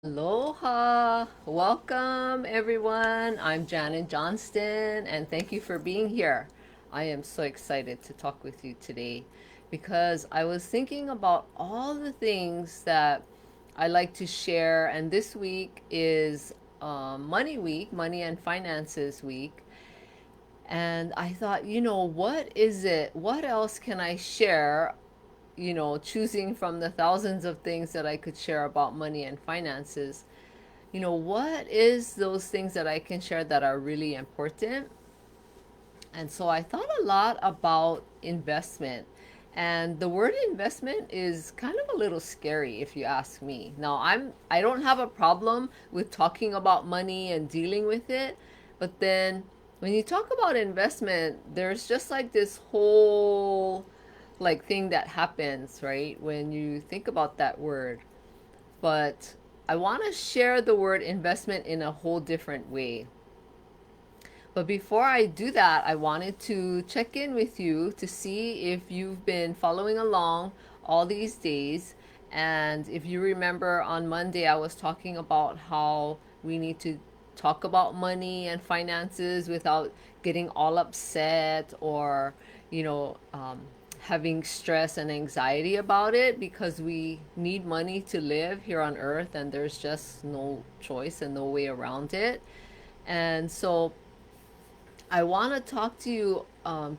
Aloha! Welcome everyone. I'm Janin Johnston and thank you for being here. I am so excited to talk with you today because I was thinking about all the things that I like to share, and this week is Money Week, Money and Finances Week. And I thought, what is it? What else can I share? Choosing from the thousands of things that I could share about money and finances, what is those things that I can share that are really important? And so I thought a lot about investment. And the word investment is kind of a little scary if you ask me. Now, I don't have a problem with talking about money and dealing with it, but then when you talk about investment, there's just like this whole like thing that happens, right? When you think about that word. But I want to share the word investment in a whole different way. But before I do that, I wanted to check in with you to see if you've been following along all these days. And if you remember on Monday, I was talking about how we need to talk about money and finances without getting all upset or, you know, um, having stress and anxiety about it because we need money to live here on earth and there's just no choice and no way around it. And so I want to talk to you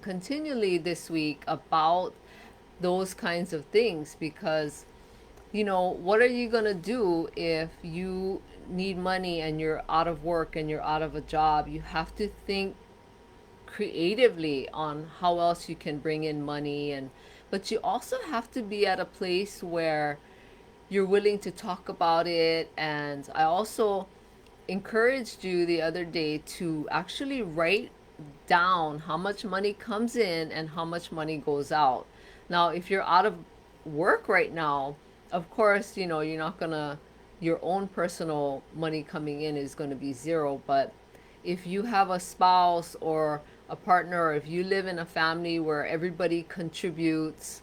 continually this week about those kinds of things because, what are you going to do if you need money and you're out of work and you're out of a job? You have to think creatively on how else you can bring in money, and but you also have to be at a place where you're willing to talk about it. And I also encouraged you the other day to actually write down how much money comes in and how much money goes out. Now, if you're out of work right now, of course, you're not gonna, your own personal money coming in is gonna be zero. But if you have a spouse or a partner, or if you live in a family where everybody contributes,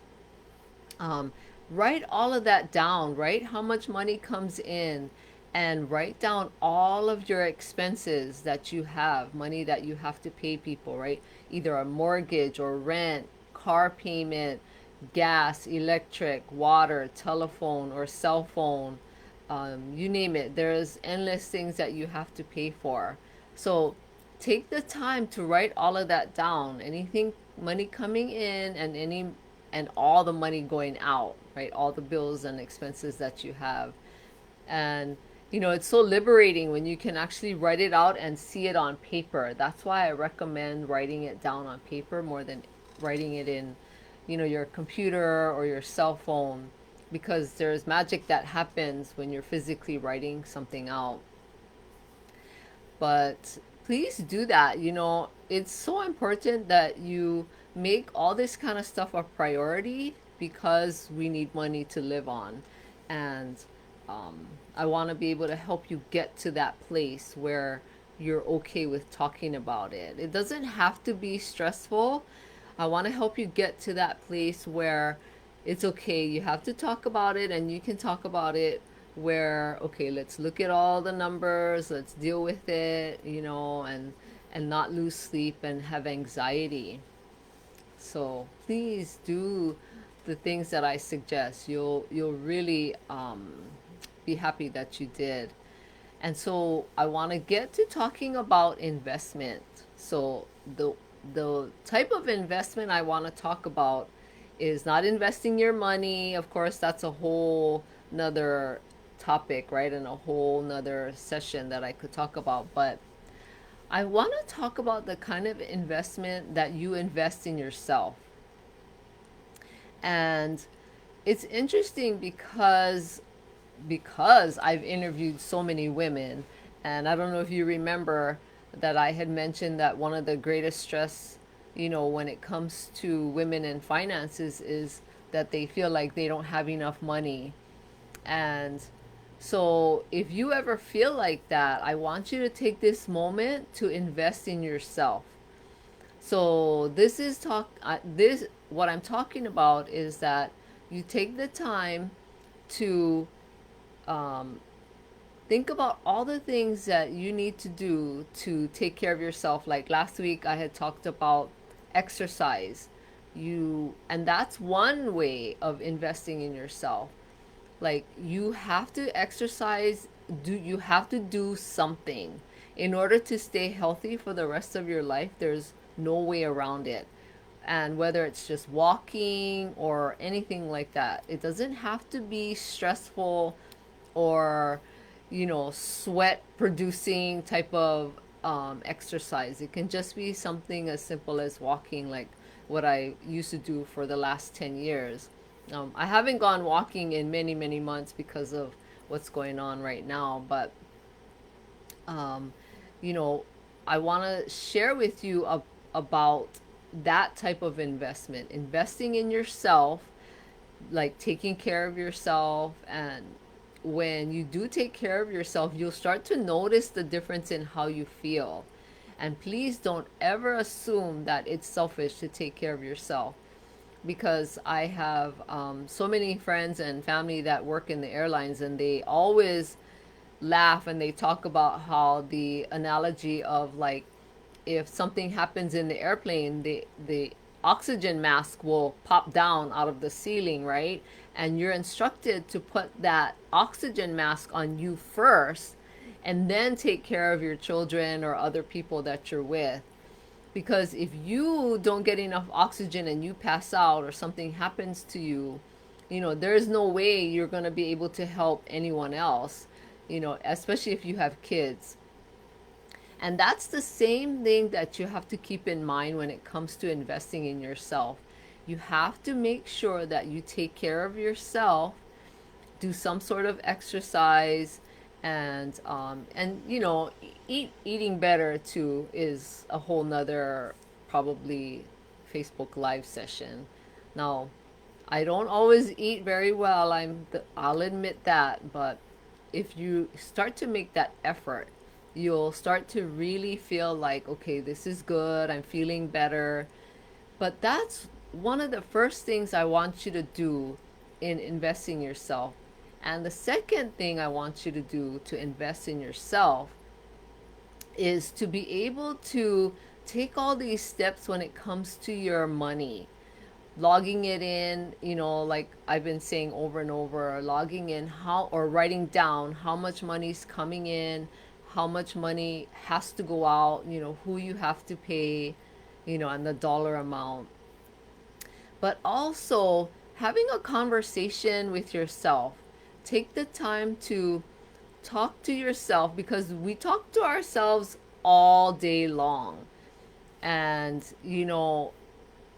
um, write all of that down. Write how much money comes in and write down all of your expenses that you have, money that you have to pay people, right? Either a mortgage or rent, car payment, gas, electric, water, telephone, or cell phone. You name it. There's endless things that you have to pay for. So take the time to write all of that down. Anything, money coming in and all the money going out, right? All the bills and expenses that you have. And it's so liberating when you can actually write it out and see it on paper. That's why I recommend writing it down on paper more than writing it in, your computer or your cell phone, because there's magic that happens when you're physically writing something out. But please do that. It's so important that you make all this kind of stuff a priority because we need money to live on. And um, I want to be able to help you get to that place where you're okay with talking about it. It doesn't have to be stressful. I want to help you get to that place where it's okay. You have to talk about it, and you can talk about it where, okay, let's look at all the numbers, let's deal with it, and not lose sleep and have anxiety. So please do the things that I suggest. You'll really be happy that you did. And so I want to get to talking about investment. So the type of investment I want to talk about is not investing your money. Of course, that's a whole another topic, right? And a whole nother session that I could talk about. But I want to talk about the kind of investment that you invest in yourself. And it's interesting because I've interviewed so many women, and I don't know if you remember that I had mentioned that one of the greatest stress, when it comes to women and finances is that they feel like they don't have enough money. And so if you ever feel like that, I want you to take this moment to invest in yourself. So this what I'm talking about is that you take the time to think about all the things that you need to do to take care of yourself. Like last week I had talked about exercise. And that's one way of investing in yourself. Like you have to exercise, you have to do something in order to stay healthy for the rest of your life. There's no way around it. And whether it's just walking or anything like that, it doesn't have to be stressful or sweat producing type of exercise. It can just be something as simple as walking, like what I used to do for the last 10 years. I haven't gone walking in many many months because of what's going on right now, but um, you know I want to share with you about that type of investment, investing in yourself, like taking care of yourself. And when you do take care of yourself, you'll start to notice the difference in how you feel. And please don't ever assume that it's selfish to take care of yourself, because I have so many friends and family that work in the airlines, and they always laugh and they talk about how the analogy of, like, if something happens in the airplane, the oxygen mask will pop down out of the ceiling, right? And you're instructed to put that oxygen mask on you first and then take care of your children or other people that you're with. Because if you don't get enough oxygen and you pass out or something happens to you, there's no way you're going to be able to help anyone else, especially if you have kids. And that's the same thing that you have to keep in mind when it comes to investing in yourself. You have to make sure that you take care of yourself, do some sort of exercise, and eating better too is a whole nother probably Facebook live session. Now, I don't always eat very well. I'll admit that, but if you start to make that effort, you'll start to really feel like, okay, this is good. I'm feeling better. But that's one of the first things I want you to do in investing in yourself. And the second thing I want you to do to invest in yourself is to be able to take all these steps when it comes to your money. Logging it in, like I've been saying over and over, logging in how, or writing down how much money's coming in, how much money has to go out, who you have to pay, and the dollar amount. But also having a conversation with yourself. Take the time to talk to yourself, because we talk to ourselves all day long. And,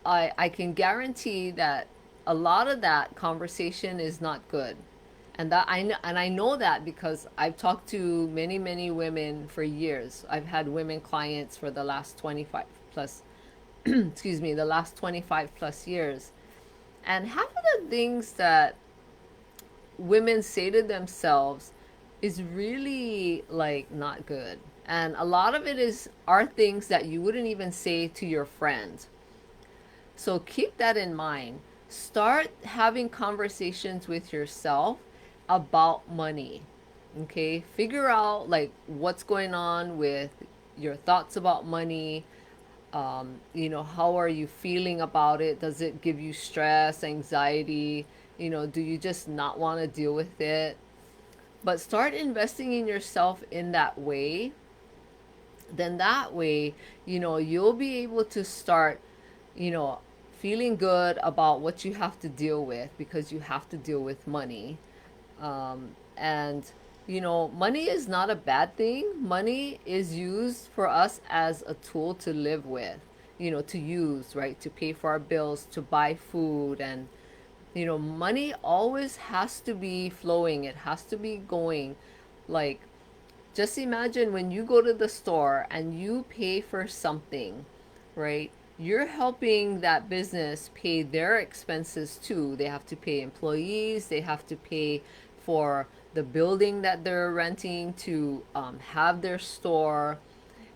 I can guarantee that a lot of that conversation is not good. And I know that because I've talked to many many women for years. I've had women clients for the last 25 plus excuse me, the last 25 plus years. And half of the things that women say to themselves is really like not good. And a lot of it are things that you wouldn't even say to your friends. So keep that in mind. Start having conversations with yourself about money. Okay? Figure out like what's going on with your thoughts about money. How are you feeling about it? Does it give you stress, anxiety? Do you just not want to deal with it? But start investing in yourself in that way. Then that way, you'll be able to start, you know, feeling good about what you have to deal with, because you have to deal with money. And money is not a bad thing. Money is used for us as a tool to live with, to use, right? To pay for our bills, to buy food. And, money always has to be flowing. It has to be going. Like, just imagine when you go to the store and you pay for something, right? You're helping that business pay their expenses too. They have to pay employees, they have to pay for the building that they're renting to have their store.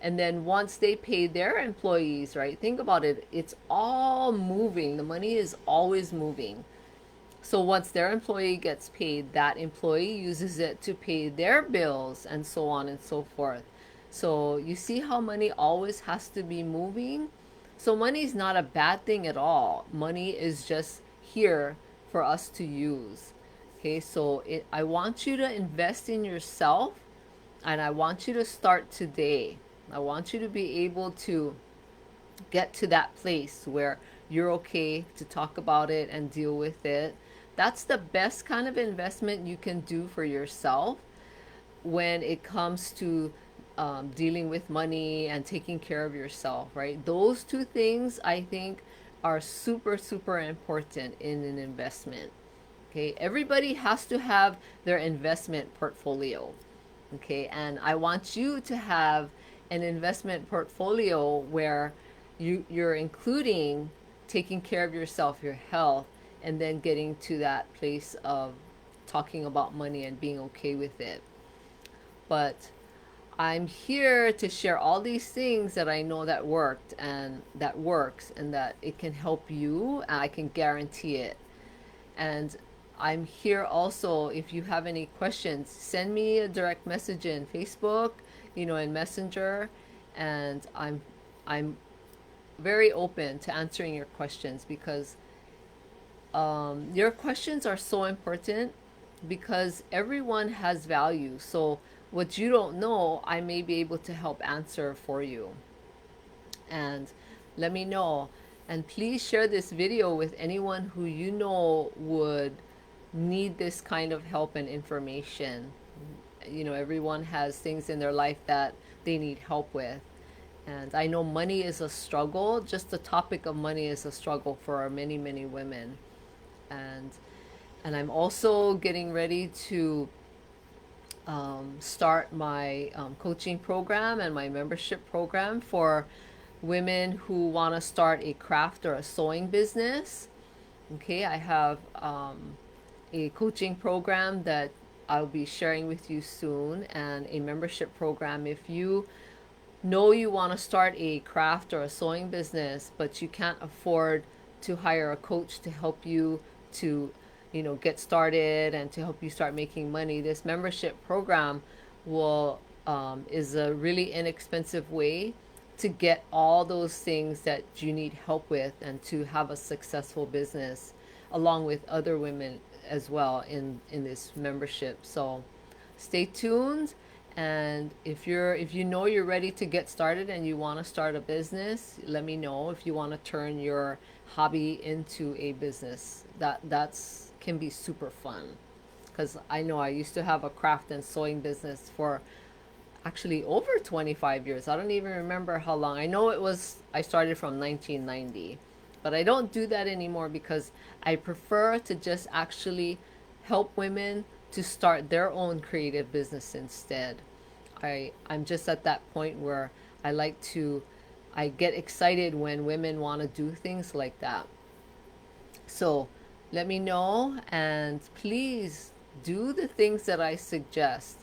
And then once they pay their employees, right? Think about it, it's all moving. The money is always moving. So once their employee gets paid, that employee uses it to pay their bills and so on and so forth. So you see how money always has to be moving? So money is not a bad thing at all. Money is just here for us to use. Okay, so I want you to invest in yourself, and I want you to start today. I want you to be able to get to that place where you're okay to talk about it and deal with it. That's the best kind of investment you can do for yourself when it comes to dealing with money and taking care of yourself, right? Those two things I think are super, super important in an investment. Okay, everybody has to have their investment portfolio. Okay, and I want you to have an investment portfolio where you're including taking care of yourself, your health, and then getting to that place of talking about money and being okay with it. But I'm here to share all these things that I know that worked and that works and that it can help you. And I can guarantee it. And I'm here also. If you have any questions, send me a direct message in Facebook, in Messenger, and I'm very open to answering your questions because your questions are so important because everyone has value. So what you don't know, I may be able to help answer for you. And let me know. And please share this video with anyone who you know would need this kind of help and information. Everyone has things in their life that they need help with. And I know money is a struggle. Just the topic of money is a struggle for many, many women. And I'm also getting ready to start my coaching program and my membership program for women who want to start a craft or a sewing business. Okay, I have a coaching program that I'll be sharing with you soon, and a membership program. If you know you want to start a craft or a sewing business, but you can't afford to hire a coach to help you to, get started and to help you start making money, this membership program will is a really inexpensive way to get all those things that you need help with and to have a successful business along with other women as well in this membership. So stay tuned, and if you know you're ready to get started and you want to start a business, let me know. If you want to turn your hobby into a business, that's can be super fun, because I know I used to have a craft and sewing business for actually over 25 years. I don't even remember how long. I started from 1990, but I don't do that anymore because I prefer to just actually help women to start their own creative business instead. I'm just at that point where I get excited when women want to do things like that. So let me know, and please do the things that I suggest.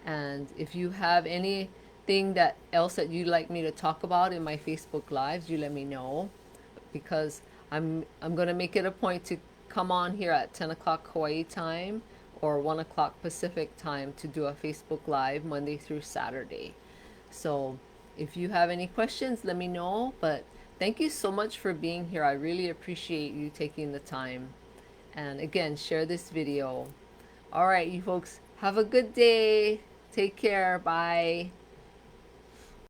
And if you have anything that else that you'd like me to talk about in my Facebook lives, you let me know, because I'm gonna make it a point to come on here at 10 o'clock Hawaii time or 1 o'clock Pacific time to do a Facebook live Monday through Saturday. So if you have any questions, let me know. But thank you so much for being here. I really appreciate you taking the time. And again, share this video. All right, you folks, have a good day. Take care. Bye.